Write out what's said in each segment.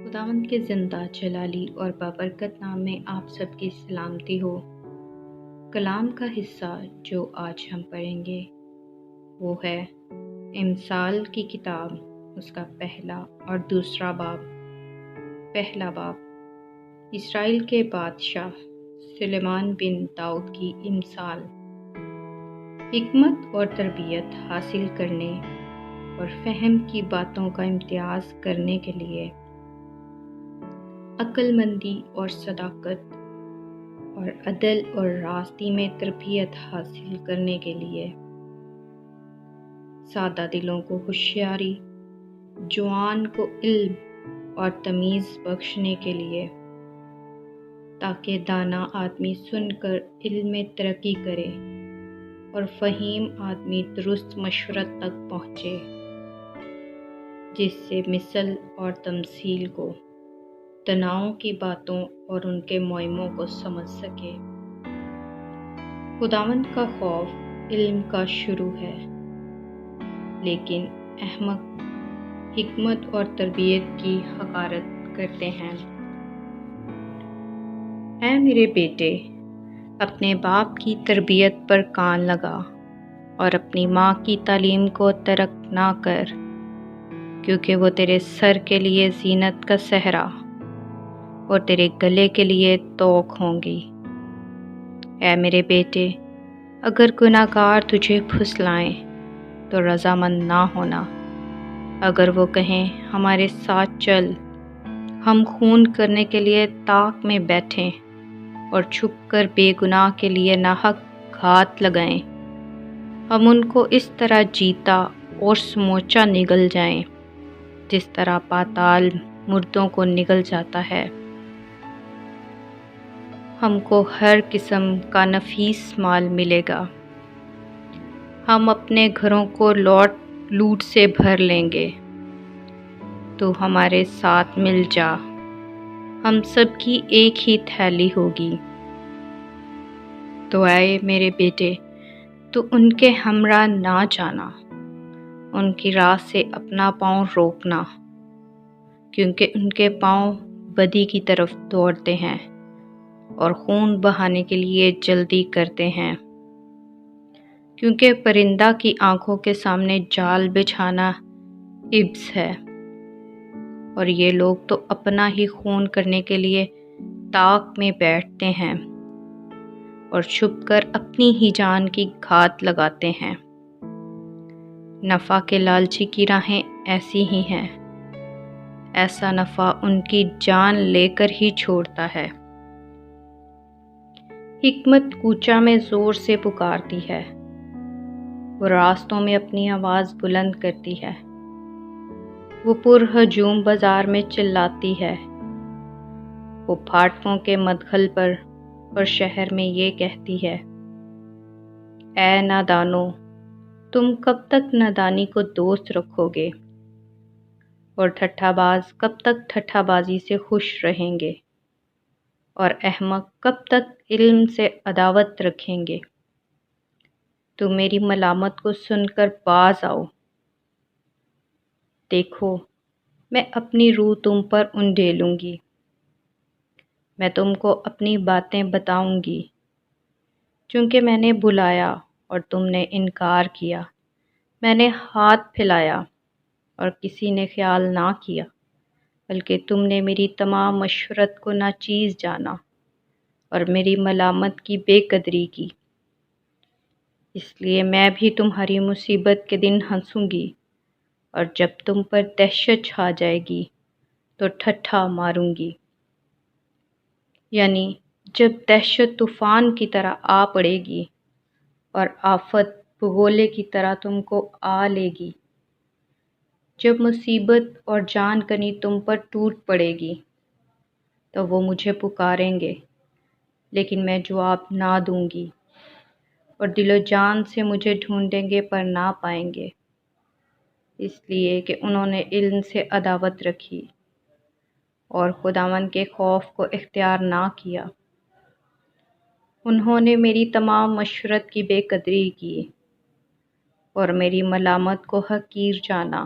خداوند کے زندہ جلالی اور بابرکت نام میں آپ سب کی سلامتی ہو۔ کلام کا حصہ جو آج ہم پڑھیں گے وہ ہے امثال کی کتاب، اس کا پہلا اور دوسرا باب۔ پہلا باب، اسرائیل کے بادشاہ سلیمان بن داؤد کی امثال۔ حکمت اور تربیت حاصل کرنے اور فہم کی باتوں کا امتیاز کرنے کے لیے، عقل مندی اور صداقت اور عدل اور راستی میں تربیت حاصل کرنے کے لیے، سادہ دلوں کو ہوشیاری، جوان کو علم اور تمیز بخشنے کے لیے، تاکہ دانا آدمی سن کر علم میں ترقی کرے اور فہیم آدمی درست مشورت تک پہنچے، جس سے مثل اور تمثیل کو، تناؤں کی باتوں اور ان کے معموں کو سمجھ سکے۔ خداوند کا خوف علم کا شروع ہے، لیکن احمق حکمت اور تربیت کی حقارت کرتے ہیں۔ اے میرے بیٹے، اپنے باپ کی تربیت پر کان لگا اور اپنی ماں کی تعلیم کو ترک نہ کر، کیونکہ وہ تیرے سر کے لیے زینت کا صحرا اور تیرے گلے کے لیے توق ہوں گی۔ اے میرے بیٹے، اگر گناہگار تجھے پھسلائیں تو رضامند نہ ہونا۔ اگر وہ کہیں ہمارے ساتھ چل، ہم خون کرنے کے لیے طاق میں بیٹھیں اور چھپ کر بے گناہ کے لیے ناحق گھات لگائیں، ہم ان کو اس طرح جیتا اور سموچا نگل جائیں جس طرح پاتال مردوں کو نگل جاتا ہے۔ ہم کو ہر قسم کا نفیس مال ملے گا، ہم اپنے گھروں کو لوٹ سے بھر لیں گے۔ تو ہمارے ساتھ مل جا، ہم سب کی ایک ہی تھیلی ہوگی۔ تو اے میرے بیٹے، تو ان کے ہمراہ نہ جانا، ان کی راہ سے اپنا پاؤں روکنا، کیونکہ ان کے پاؤں بدی کی طرف دوڑتے ہیں اور خون بہانے کے لیے جلدی کرتے ہیں۔ کیونکہ پرندہ کی آنکھوں کے سامنے جال بچھانا عبث ہے، اور یہ لوگ تو اپنا ہی خون کرنے کے لیے طاق میں بیٹھتے ہیں اور چھپ کر اپنی ہی جان کی گھات لگاتے ہیں۔ نفع کے لالچی کی راہیں ایسی ہی ہیں، ایسا نفع ان کی جان لے کر ہی چھوڑتا ہے۔ حکمت کوچہ میں زور سے پکارتی ہے، وہ راستوں میں اپنی آواز بلند کرتی ہے، وہ پرہجوم بازار میں چلاتی ہے، وہ پھاٹکوں کے مدخل پر اور شہر میں یہ کہتی ہے، اے نادانو، تم کب تک نادانی کو دوست رکھو گے، اور ٹھٹھا باز کب تک ٹھٹھا بازی سے خوش رہیں گے، اور احمق کب تک علم سے عداوت رکھیں گے۔ تم میری ملامت کو سن کر باز آؤ، دیکھو میں اپنی روح تم پر انڈیلوں گی، میں تم کو اپنی باتیں بتاؤں گی، چونکہ میں نے بلایا اور تم نے انکار کیا، میں نے ہاتھ پھیلایا اور کسی نے خیال نہ کیا، بلکہ تم نے میری تمام مشورت کو ناچیز جانا اور میری ملامت کی بے قدری کی۔ اس لیے میں بھی تمہاری مصیبت کے دن ہنسوں گی، اور جب تم پر دہشت چھا جائے گی تو ٹھٹھا ماروں گی، یعنی جب دہشت طوفان کی طرح آ پڑے گی اور آفت بگولے کی طرح تم کو آ لے گی، جب مصیبت اور جان کنی تم پر ٹوٹ پڑے گی، تو وہ مجھے پکاریں گے، لیکن میں جواب نہ دوں گی، اور دل و جان سے مجھے ڈھونڈیں گے پر نہ پائیں گے، اس لیے کہ انہوں نے علم سے عداوت رکھی اور خداوند کے خوف کو اختیار نہ کیا۔ انہوں نے میری تمام مشورت کی بے قدری کی اور میری ملامت کو حقیر جانا۔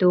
2।